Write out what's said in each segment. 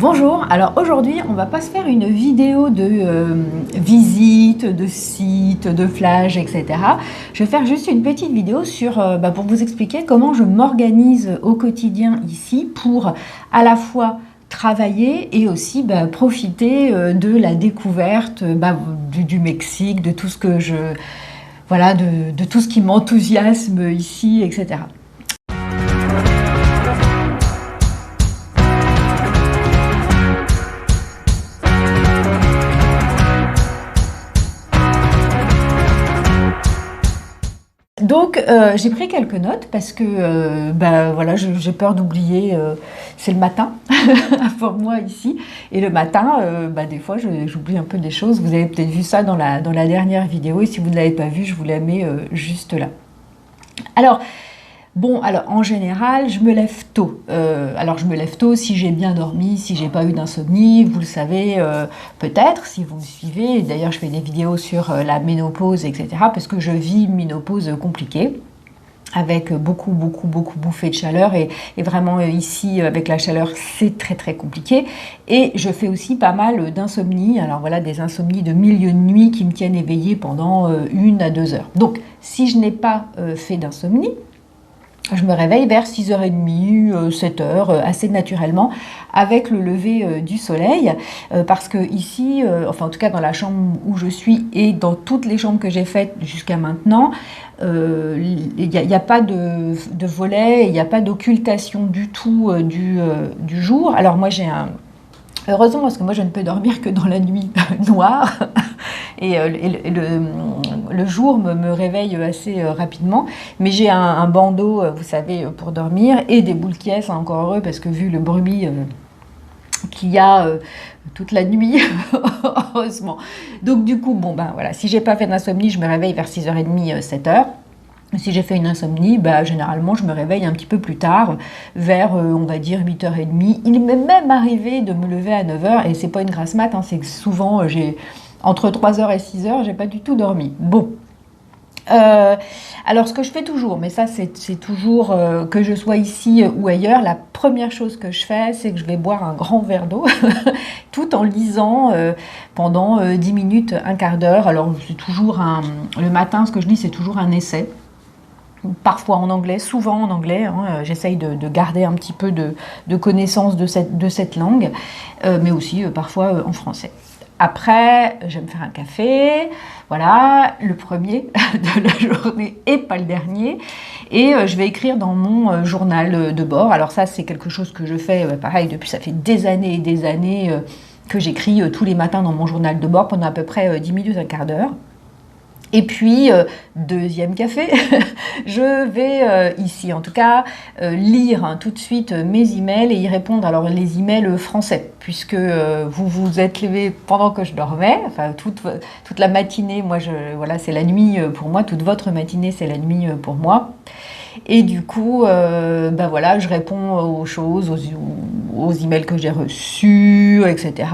Bonjour, alors aujourd'hui on va pas se faire une vidéo de visite, de site, de flash, etc. Je vais faire juste une petite vidéo pour vous expliquer comment je m'organise au quotidien ici pour à la fois travailler et aussi profiter de la découverte du Mexique, de tout ce que voilà, de tout ce qui m'enthousiasme ici, etc. Donc j'ai pris quelques notes parce que voilà, j'ai peur d'oublier, c'est le matin pour moi ici, et le matin des fois j'oublie un peu des choses. Vous avez peut-être vu ça dans la dernière vidéo, et si vous ne l'avez pas vu, je vous la mets juste là. Alors en général, je me lève tôt. Alors je me lève tôt si j'ai bien dormi, si j'ai pas eu d'insomnie, vous le savez peut-être si vous me suivez. D'ailleurs, je fais des vidéos sur la ménopause, etc. parce que je vis une ménopause compliquée, avec beaucoup bouffées de chaleur, et vraiment ici avec la chaleur c'est très compliqué, et je fais aussi pas mal d'insomnie. Alors voilà, des insomnies de milieu de nuit qui me tiennent éveillée pendant 1 à 2 heures. Donc si je n'ai pas fait d'insomnie, je me réveille vers 6h30, 7h, assez naturellement, avec le lever du soleil, parce que ici, enfin en tout cas dans la chambre où je suis et dans toutes les chambres que j'ai faites jusqu'à maintenant, il n'y a pas de volet, il n'y a pas d'occultation du tout du jour. Alors moi j'ai un... Heureusement, parce que moi je ne peux dormir que dans la nuit noire, et le jour me réveille assez rapidement, mais j'ai un bandeau, vous savez, pour dormir, et des boules qui est encore heureux, parce que vu le bruit qu'il y a toute la nuit, heureusement. Donc du coup, voilà, si j'ai pas fait d'insomnie, je me réveille vers 6h30, 7h. Si j'ai fait une insomnie, généralement je me réveille un petit peu plus tard, vers on va dire 8h30. Il m'est même arrivé de me lever à 9h, et c'est pas une grasse mat, hein, c'est que souvent j'ai entre 3h et 6h, j'ai pas du tout dormi. Bon. Alors ce que je fais toujours, mais ça c'est toujours que je sois ici ou ailleurs, la première chose que je fais, c'est que je vais boire un grand verre d'eau tout en lisant pendant 10 minutes, un quart d'heure. Alors c'est toujours le matin, ce que je lis, c'est toujours un essai. Parfois en anglais, souvent en anglais, hein, j'essaye de garder un petit peu de connaissance de cette langue, mais aussi parfois en français. Après, je vais me faire un café, voilà, le premier de la journée et pas le dernier, et je vais écrire dans mon journal de bord. Alors ça, c'est quelque chose que je fais, pareil, depuis ça fait des années et des années que j'écris tous les matins dans mon journal de bord pendant à peu près 10 minutes, un quart d'heure. Et puis, deuxième café, je vais, ici en tout cas, lire tout de suite mes emails et y répondre. Alors, les emails français, puisque vous vous êtes levé pendant que je dormais, enfin, toute la matinée, moi, voilà, c'est la nuit pour moi, toute votre matinée, c'est la nuit pour moi. Et du coup, voilà, je réponds aux choses, aux emails que j'ai reçus, etc.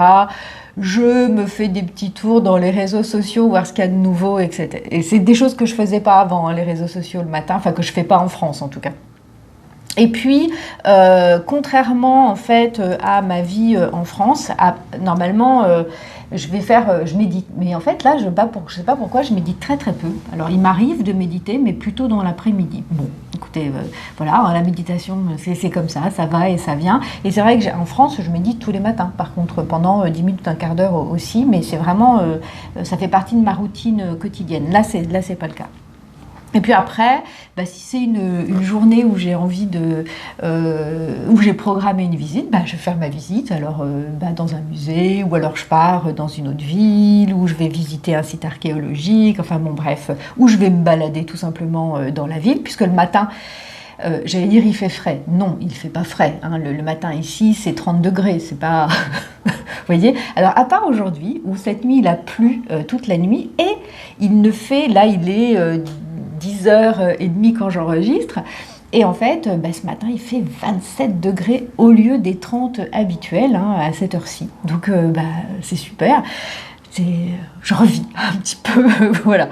Je me fais des petits tours dans les réseaux sociaux, voir ce qu'il y a de nouveau, etc. Et c'est des choses que je faisais pas avant, hein, les réseaux sociaux le matin, enfin que je fais pas en France en tout cas. Et puis, contrairement en fait à ma vie en France, normalement je médite. Mais en fait là, je sais pas pourquoi, je médite très peu. Alors il m'arrive de méditer, mais plutôt dans l'après-midi. Bon, écoutez, voilà, la méditation, c'est comme ça va et ça vient. Et c'est vrai que en France, je médite tous les matins. Par contre, pendant 10 minutes, un quart d'heure aussi, mais c'est vraiment, ça fait partie de ma routine quotidienne. Là, c'est pas le cas. Et puis après, si c'est une journée où j'ai envie où j'ai programmé une visite, je vais faire ma visite, alors dans un musée, ou alors je pars dans une autre ville, ou je vais visiter un site archéologique, enfin bon bref, ou je vais me balader tout simplement dans la ville, puisque le matin, j'allais dire il fait frais. Non, il ne fait pas frais. Hein. Le matin ici, c'est 30 degrés, c'est pas... Vous voyez? Alors à part aujourd'hui, où cette nuit il a plu toute la nuit, et il ne fait, là il est 10h30 quand j'enregistre, et en fait ce matin il fait 27 degrés au lieu des 30 habituels à cette heure-ci, donc c'est super, je revis un petit peu, voilà.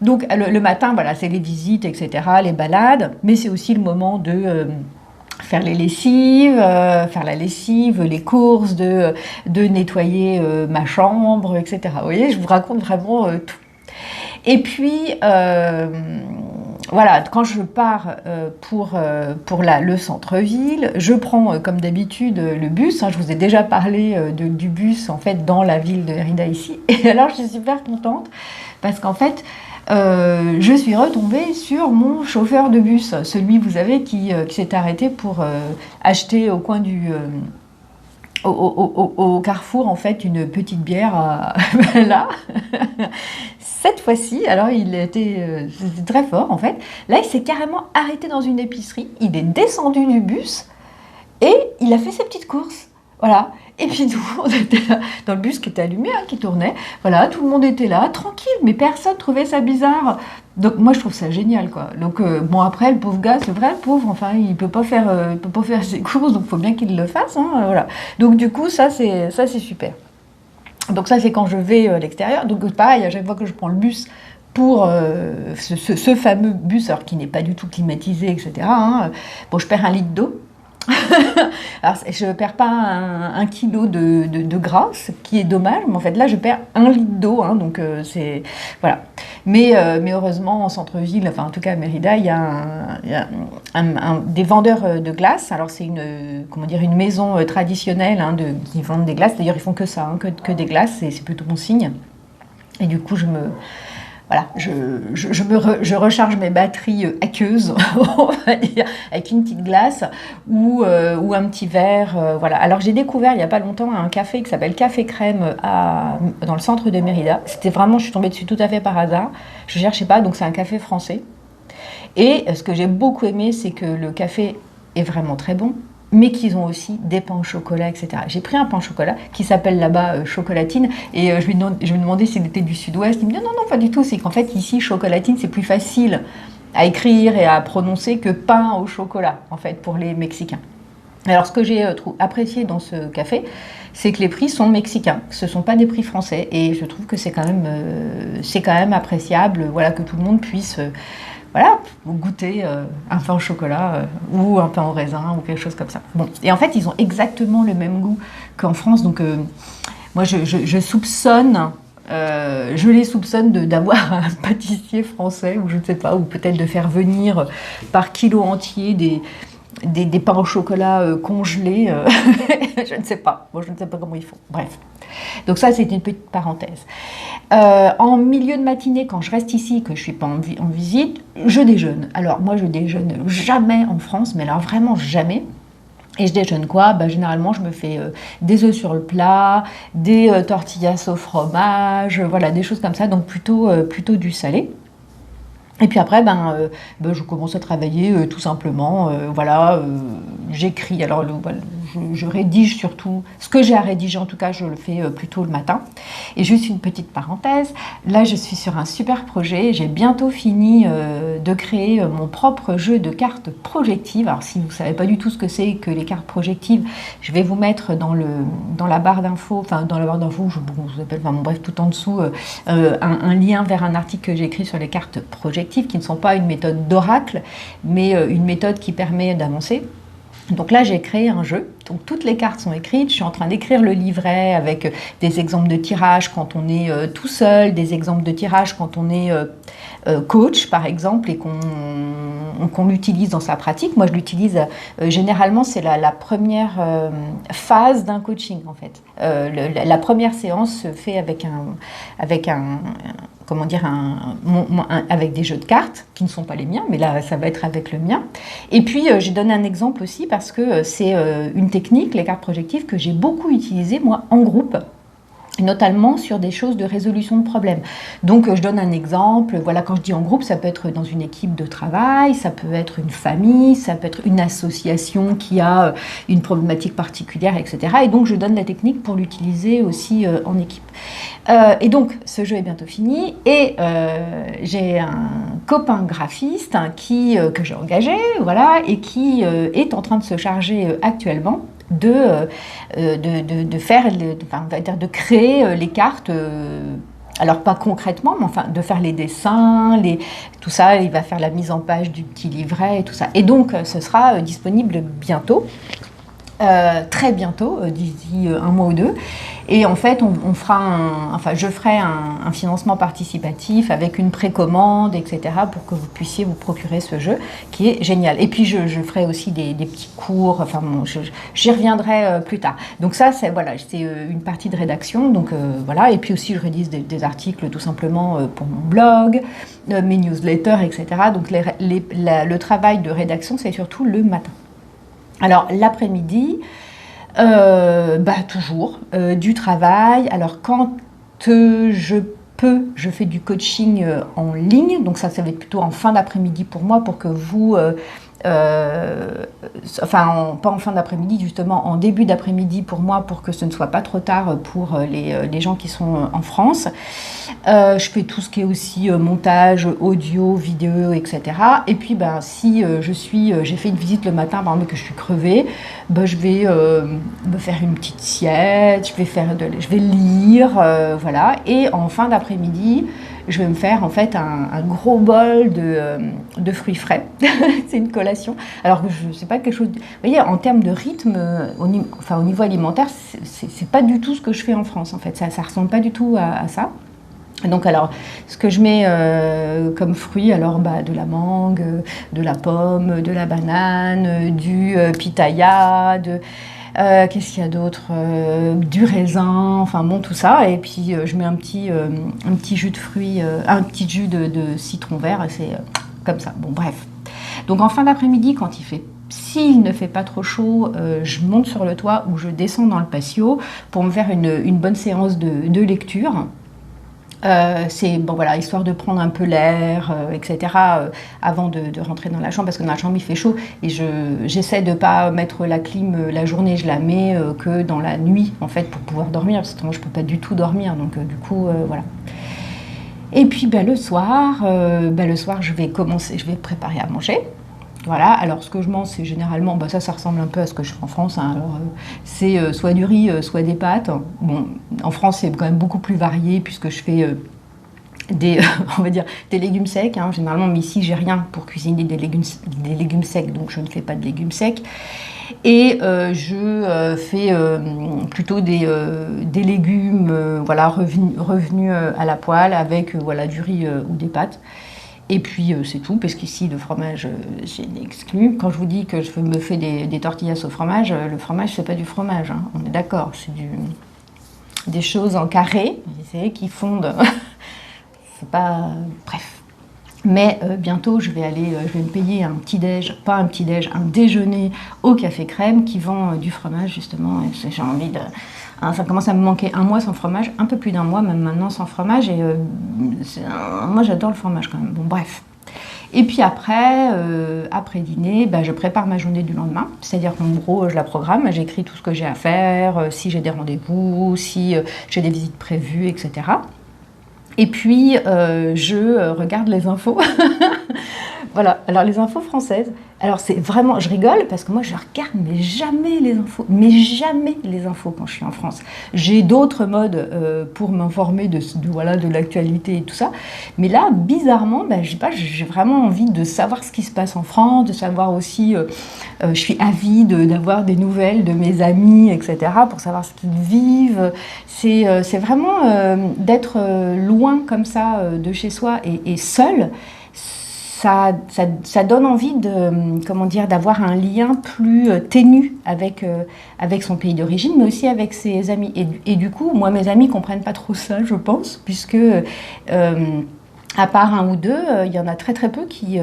Donc le matin, voilà, c'est les visites, etc., les balades, mais c'est aussi le moment de faire les lessives, faire la lessive, les courses, de nettoyer ma chambre, etc. Vous voyez, je vous raconte vraiment tout. Et puis, voilà, quand je pars pour le centre-ville, je prends comme d'habitude le bus. Hein, je vous ai déjà parlé du bus en fait dans la ville de Mérida ici. Et alors, je suis super contente parce qu'en fait, je suis retombée sur mon chauffeur de bus, celui, vous savez, qui s'est arrêté pour acheter au coin au carrefour, en fait, une petite bière là. Cette fois-ci, alors c'était très fort, en fait. Là, il s'est carrément arrêté dans une épicerie. Il est descendu du bus et il a fait ses petites courses. Voilà. Et puis nous, on était là, dans le bus qui était allumé, hein, qui tournait. Voilà, tout le monde était là, tranquille, mais personne trouvait ça bizarre. Donc moi, je trouve ça génial, quoi. Donc bon, après, le pauvre gars, c'est vrai, le pauvre, enfin, il peut pas faire ses courses, donc il faut bien qu'il le fasse, hein, voilà. Donc du coup, ça c'est super. Donc ça, c'est quand je vais à l'extérieur. Donc pareil, à chaque fois que je prends le bus pour ce fameux bus, alors qui n'est pas du tout climatisé, etc., hein, bon, je perds 1 litre d'eau. Alors, je ne perds pas un kilo de gras, ce qui est dommage, mais en fait là je perds 1 litre d'eau, hein, donc c'est voilà. Mais heureusement en centre-ville, enfin en tout cas à Mérida, il y a des vendeurs de glace. Alors c'est une maison traditionnelle, hein, qui vendent des glaces. D'ailleurs ils font que ça, hein, que des glaces, et c'est plutôt bon signe. Et du coup voilà, je recharge mes batteries aqueuses, on va dire, avec une petite glace ou un petit verre. Voilà. Alors j'ai découvert il n'y a pas longtemps un café qui s'appelle Café Crème dans le centre de Mérida. C'était vraiment, je suis tombée dessus tout à fait par hasard. Je ne cherchais pas, donc c'est un café français. Et ce que j'ai beaucoup aimé, c'est que le café est vraiment très bon, mais qu'ils ont aussi des pains au chocolat, etc. J'ai pris un pain au chocolat qui s'appelle là-bas chocolatine, et je lui demandais s'il était du sud-ouest. Il me dit non, non, pas du tout, c'est qu'en fait ici chocolatine c'est plus facile à écrire et à prononcer que pain au chocolat, en fait, pour les Mexicains. Alors ce que j'ai apprécié dans ce café, c'est que les prix sont mexicains, ce ne sont pas des prix français, et je trouve que c'est quand même appréciable, voilà, que tout le monde puisse voilà, goûter un pain au chocolat ou un pain au raisin ou quelque chose comme ça. Bon, et en fait, ils ont exactement le même goût qu'en France. Donc, moi, je soupçonne, je les soupçonne d'avoir un pâtissier français, ou je ne sais pas, ou peut-être de faire venir par kilo entier des pains au chocolat congelés. Je ne sais pas. Bon, je ne sais pas comment ils font. Bref. Donc ça, c'est une petite parenthèse. En milieu de matinée, quand je reste ici, que je ne suis pas en visite, je déjeune. Alors moi, je déjeune jamais en France, mais alors vraiment jamais. Et je déjeune quoi? Généralement, je me fais des œufs sur le plat, des tortillas au fromage, voilà, des choses comme ça, donc plutôt du salé. Et puis après, je commence à travailler tout simplement. Voilà, j'écris. Alors, voilà, je rédige surtout. Ce que j'ai à rédiger, en tout cas, je le fais plutôt le matin. Et juste une petite parenthèse. Là, je suis sur un super projet. J'ai bientôt fini de créer mon propre jeu de cartes projectives. Alors, si vous ne savez pas du tout ce que c'est que les cartes projectives, je vais vous mettre dans la barre d'infos, enfin, dans la barre d'infos, je vous appelle, enfin, bon, bref, tout en dessous, un lien vers un article que j'ai écrit sur les cartes projectives, qui ne sont pas une méthode d'oracle, mais une méthode qui permet d'avancer. Donc là, j'ai créé un jeu. Donc toutes les cartes sont écrites. Je suis en train d'écrire le livret avec des exemples de tirage quand on est tout seul, des exemples de tirage quand on est coach, par exemple, et qu'on l'utilise dans sa pratique. Moi, je l'utilise généralement, c'est la première phase d'un coaching, en fait. La première séance se fait avec avec des jeux de cartes qui ne sont pas les miens, mais là ça va être avec le mien. Et puis j'ai donné un exemple aussi parce que c'est une technique, les cartes projectives, que j'ai beaucoup utilisée moi en groupe, notamment sur des choses de résolution de problèmes. Donc je donne un exemple, voilà, quand je dis en groupe, ça peut être dans une équipe de travail, ça peut être une famille, ça peut être une association qui a une problématique particulière, etc. Et donc je donne la technique pour l'utiliser aussi en équipe. Et donc ce jeu est bientôt fini, et j'ai un copain graphiste que j'ai engagé, voilà, et qui est en train de se charger actuellement de créer les cartes Alors pas concrètement, mais enfin de faire les dessins, tout ça, il va faire la mise en page du petit livret et tout ça. Et donc ce sera disponible bientôt. Très bientôt, d'ici un mois ou deux. Et en fait, je ferai un financement participatif avec une précommande, etc., pour que vous puissiez vous procurer ce jeu, qui est génial. Et puis, je ferai aussi des petits cours, enfin, bon, j'y reviendrai plus tard. Donc ça, c'est voilà, une partie de rédaction, donc voilà. Et puis aussi, je rédige des articles tout simplement pour mon blog, mes newsletters, etc. Donc le travail de rédaction, c'est surtout le matin. Alors l'après-midi, toujours du travail. Alors quand je peux, je fais du coaching en ligne, donc ça va être plutôt en fin d'après-midi pour moi, pour que vous, pas en fin d'après-midi justement, en début d'après-midi pour moi, pour que ce ne soit pas trop tard pour les gens qui sont en France. Je fais tout ce qui est aussi montage, audio, vidéo, etc. Et puis si j'ai fait une visite le matin, par exemple, que je suis crevée, je vais me faire une petite sieste, je vais lire, voilà. Et en fin d'après-midi, je vais me faire en fait un gros bol de fruits frais. C'est une collation. Alors que je sais pas quelque chose. Vous voyez, en termes de rythme, au niveau alimentaire, c'est pas du tout ce que je fais en France. En fait, ça ressemble pas du tout à ça. Donc alors, ce que je mets comme fruits, alors de la mangue, de la pomme, de la banane, du pitaya, qu'est-ce qu'il y a d'autre, du raisin, enfin bon, tout ça. Et puis je mets un petit jus de fruits, un petit jus de citron vert, et c'est comme ça. Bon, bref. Donc en fin d'après-midi, s'il ne fait pas trop chaud, je monte sur le toit ou je descends dans le patio pour me faire une bonne séance de lecture. C'est histoire de prendre un peu l'air, etc. Avant de rentrer dans la chambre, parce que dans la chambre il fait chaud et j'essaie de pas mettre la clim la journée, je la mets que dans la nuit en fait pour pouvoir dormir, parce que moi je peux pas du tout dormir, donc du coup voilà. Et puis le soir je vais préparer à manger. Voilà, alors ce que je mange, c'est généralement, ça ressemble un peu à ce que je fais en France, hein. Alors, c'est soit du riz, soit des pâtes. Bon, en France, c'est quand même beaucoup plus varié, puisque je fais on va dire, des légumes secs, hein. Généralement, mais ici, j'ai rien pour cuisiner des légumes secs, donc je ne fais pas de légumes secs. Et je fais plutôt des légumes revenus à la poêle avec du riz ou des pâtes. Et puis c'est tout, parce qu'ici le fromage j'ai exclu. Quand je vous dis que je me fais des tortillas au fromage, le fromage c'est pas du fromage, hein. On est d'accord, c'est des choses en carré, vous savez, qui fondent. C'est pas... Bref. Mais bientôt je vais me payer un déjeuner au café crème qui vend du fromage justement. Et j'ai envie de... ça commence à me manquer un mois sans fromage, un peu plus d'un mois même maintenant sans fromage, et moi j'adore le fromage quand même. Bon bref. Et puis après dîner, je prépare ma journée du lendemain, c'est-à-dire qu'en gros je la programme, j'écris tout ce que j'ai à faire, si j'ai des rendez-vous, si j'ai des visites prévues, etc. Et puis je regarde les infos. Voilà, alors les infos françaises, alors c'est vraiment, je rigole parce que moi je regarde mais jamais les infos quand je suis en France. J'ai d'autres modes pour m'informer de l'actualité et tout ça, mais là bizarrement, j'ai vraiment envie de savoir ce qui se passe en France, de savoir aussi, je suis avide d'avoir des nouvelles de mes amis, etc., pour savoir ce qu'ils vivent. C'est vraiment d'être loin comme ça de chez soi et seul. Ça donne envie d'avoir un lien plus ténu avec son pays d'origine, mais aussi avec ses amis. Et du coup, moi, mes amis ne comprennent pas trop ça, je pense, puisque, à part un ou deux, il y en a très très peu qui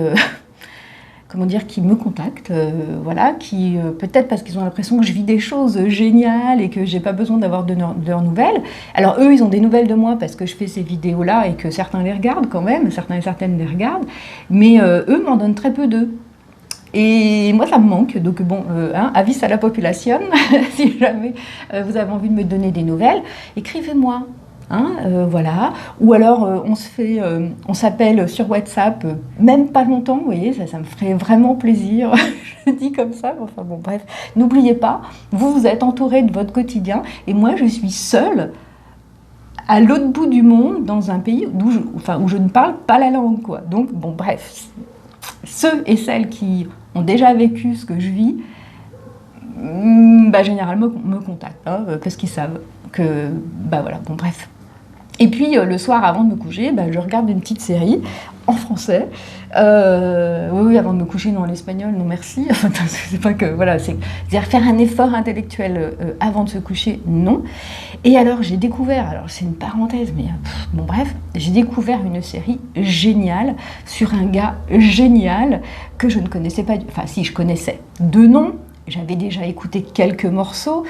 me contactent, qui peut-être parce qu'ils ont l'impression que je vis des choses géniales et que j'ai pas besoin d'avoir de leurs nouvelles. Alors eux, ils ont des nouvelles de moi parce que je fais ces vidéos-là et que certains les regardent quand même, certains et certaines les regardent, mais eux m'en donnent très peu d'eux. Et moi, ça me manque, donc bon, avis à la population, si jamais vous avez envie de me donner des nouvelles, écrivez-moi. Voilà. Ou alors on s'appelle sur WhatsApp, même pas longtemps, vous voyez, ça me ferait vraiment plaisir. Je dis comme ça, enfin bon, bref. N'oubliez pas, vous êtes entouré de votre quotidien et moi je suis seule à l'autre bout du monde, dans un pays où je ne parle pas la langue, quoi. Donc, bon, bref, ceux et celles qui ont déjà vécu ce que je vis, généralement me contactent, hein, parce qu'ils savent que, voilà, bon, bref. Et puis, le soir, avant de me coucher, je regarde une petite série en français. Oui, avant de me coucher, non, l'espagnol, non merci. C'est pas que, voilà, c'est-à-dire faire un effort intellectuel avant de se coucher, non. Et alors, j'ai découvert, alors c'est une parenthèse, mais bon, bref, j'ai découvert une série géniale sur un gars génial que je ne connaissais pas, enfin, si, je connaissais de nom. J'avais déjà écouté quelques morceaux,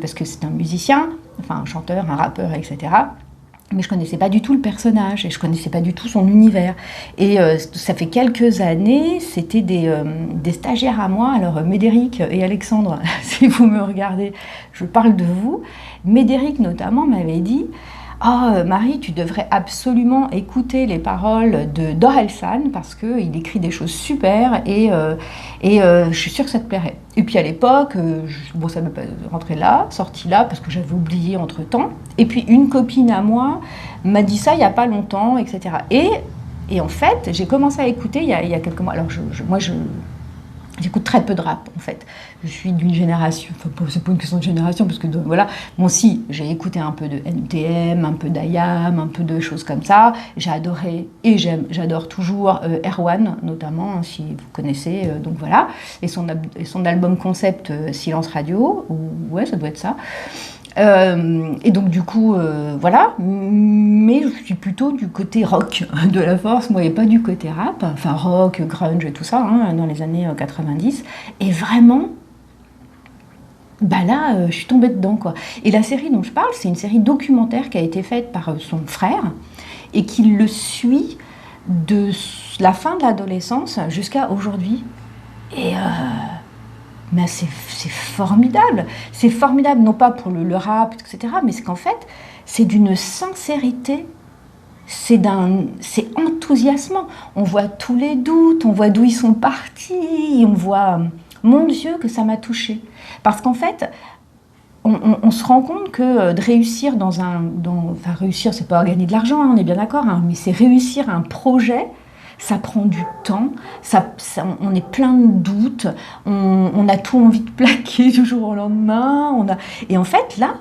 parce que c'est un musicien, enfin, un chanteur, un rappeur, etc. Mais je ne connaissais pas du tout le personnage et je ne connaissais pas du tout son univers. Et ça fait quelques années, c'était des stagiaires à moi. Alors Médéric et Alexandre, si vous me regardez, je parle de vous. Médéric notamment m'avait dit « Ah, Marie, tu devrais absolument écouter les paroles d'Orelsan parce qu'il écrit des choses super et je suis sûre que ça te plairait. » Et puis à l'époque, ça ne m'est pas rentré là, sorti là, parce que j'avais oublié entre-temps. Et puis une copine à moi m'a dit ça il n'y a pas longtemps, etc. Et en fait, j'ai commencé à écouter il y a quelques mois. Alors moi, j'écoute très peu de rap, en fait. Je suis d'une génération, enfin, c'est pas une question de génération, parce que voilà, moi aussi, j'ai écouté un peu de NTM, un peu d'IAM, un peu de choses comme ça. J'ai adoré, et j'adore toujours Erwan, notamment, hein, si vous connaissez, donc voilà. Et son album concept Silence Radio, ouais, ça doit être ça. Et donc du coup, voilà, mais je suis plutôt du côté rock de la force, moi, et pas du côté rap, enfin rock, grunge et tout ça, hein, dans les années 90, et vraiment, là, je suis tombée dedans, quoi. Et la série dont je parle, c'est une série documentaire qui a été faite par son frère, et qui le suit de la fin de l'adolescence jusqu'à aujourd'hui, et... mais c'est formidable. C'est formidable, non pas pour le rap, etc., mais c'est qu'en fait, c'est d'une sincérité, c'est enthousiasmant. On voit tous les doutes, on voit d'où ils sont partis, on voit, mon Dieu, que ça m'a touchée. Parce qu'en fait, on se rend compte que de réussir enfin, réussir, c'est pas gagner de l'argent, hein, on est bien d'accord, hein, mais c'est réussir un projet. Ça prend du temps, on est plein de doutes, on a tout envie de plaquer du jour au lendemain. Et en fait, là,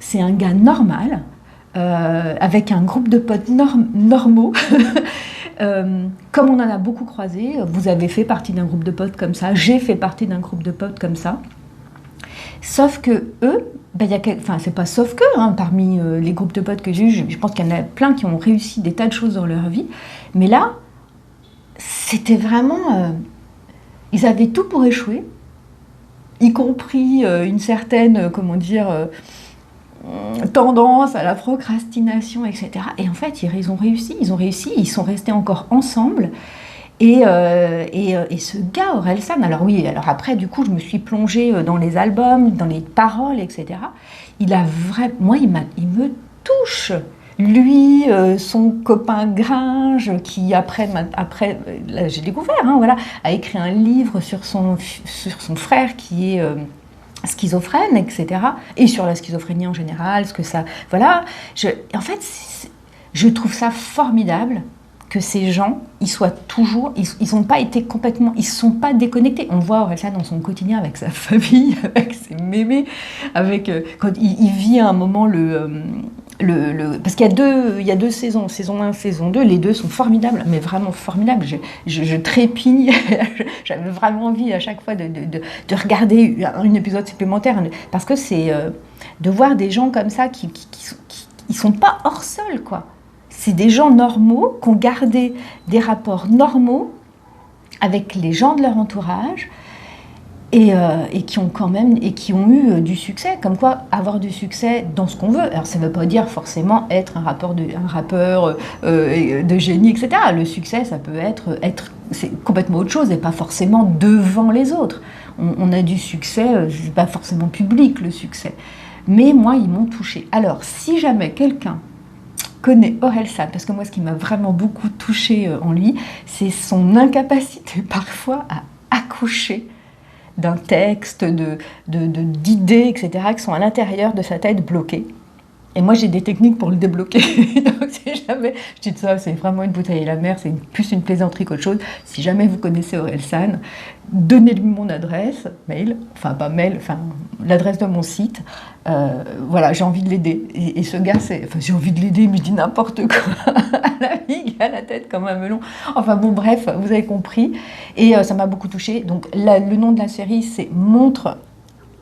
c'est un gars normal, avec un groupe de potes normaux, comme on en a beaucoup croisé. Vous avez fait partie d'un groupe de potes comme ça, j'ai fait partie d'un groupe de potes comme ça. Sauf que eux, c'est pas sauf que, hein, parmi les groupes de potes que j'ai eus, je pense qu'il y en a plein qui ont réussi des tas de choses dans leur vie, mais là, c'était vraiment... ils avaient tout pour échouer, y compris une certaine, tendance à la procrastination, etc. Et en fait, ils ont réussi, ils sont restés encore ensemble. Et ce gars, Orelsan, alors après, du coup, je me suis plongée dans les albums, dans les paroles, etc. Moi, il me touche. Lui, son copain Gringe, qui après là, j'ai découvert, hein, voilà, a écrit un livre sur son frère qui est schizophrène, etc. Et sur la schizophrénie en général, ce que ça... Voilà. En fait, je trouve ça formidable que ces gens, ils soient toujours... Ils n'ont pas été complètement... Ils ne sont pas déconnectés. On voit Orelsan dans son quotidien avec sa famille, avec ses mémés, quand il vit à un moment parce qu'il y a deux saisons, saison 1, saison 2, les deux sont formidables, mais vraiment formidables. Je trépigne, j'avais vraiment envie à chaque fois de regarder un épisode supplémentaire, parce que c'est de voir des gens comme ça qui sont pas hors sol, quoi. C'est des gens normaux qui ont gardé des rapports normaux avec les gens de leur entourage, et qui ont eu du succès. Comme quoi, avoir du succès dans ce qu'on veut. Alors, ça ne veut pas dire forcément être un rappeur de génie, etc. Le succès, ça peut c'est complètement autre chose et pas forcément devant les autres. On a du succès, c'est pas forcément public, le succès. Mais moi, ils m'ont touchée. Alors, si jamais quelqu'un connaît Orelsan, parce que moi, ce qui m'a vraiment beaucoup touchée en lui, c'est son incapacité parfois à accoucher d'un texte, d'idées, etc., qui sont à l'intérieur de sa tête bloquées. Et moi, j'ai des techniques pour le débloquer. Donc, si jamais, je dis ça, c'est vraiment une bouteille à la mer, c'est plus une plaisanterie qu'autre chose. Si jamais vous connaissez Orelsan, donnez-lui mon adresse, mail, enfin pas mail, enfin l'adresse de mon site. Voilà, j'ai envie de l'aider. Et ce gars, enfin, j'ai envie de l'aider, mais je dis n'importe quoi. À la vigue, à la tête comme un melon. Enfin bon, bref, vous avez compris. Et ça m'a beaucoup touchée. Donc, le nom de la série, c'est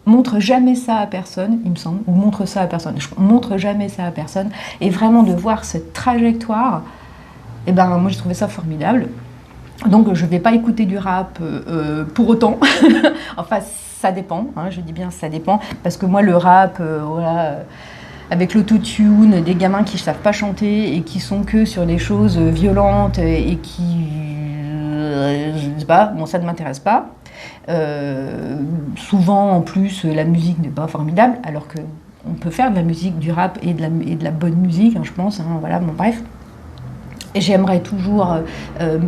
Montre jamais ça à personne, il me semble, ou montre ça à personne. Je montre jamais ça à personne. Et vraiment de voir cette trajectoire, et ben moi j'ai trouvé ça formidable. Donc je ne vais pas écouter du rap pour autant. Enfin ça dépend, hein, je dis bien ça dépend, parce que moi le rap, voilà, avec l'autotune, des gamins qui ne savent pas chanter et qui sont que sur des choses violentes et qui, je sais pas, bon ça ne m'intéresse pas. Souvent, en plus, la musique n'est pas formidable, alors que on peut faire de la musique, du rap et de la bonne musique, hein, je pense. Hein, voilà, bon, bref. Et j'aimerais toujours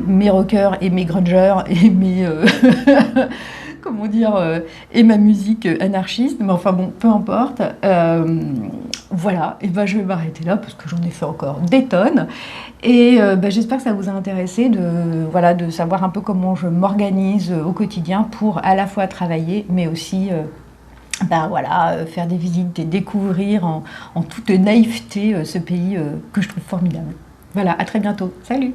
mes rockers et mes grungers et mes comment dire et ma musique anarchiste. Mais enfin bon, peu importe. Voilà. Et ben je vais m'arrêter là parce que j'en ai fait encore des tonnes. Et j'espère que ça vous a intéressé de savoir un peu comment je m'organise au quotidien pour à la fois travailler, mais aussi faire des visites et découvrir en toute naïveté ce pays que je trouve formidable. Voilà, à très bientôt. Salut!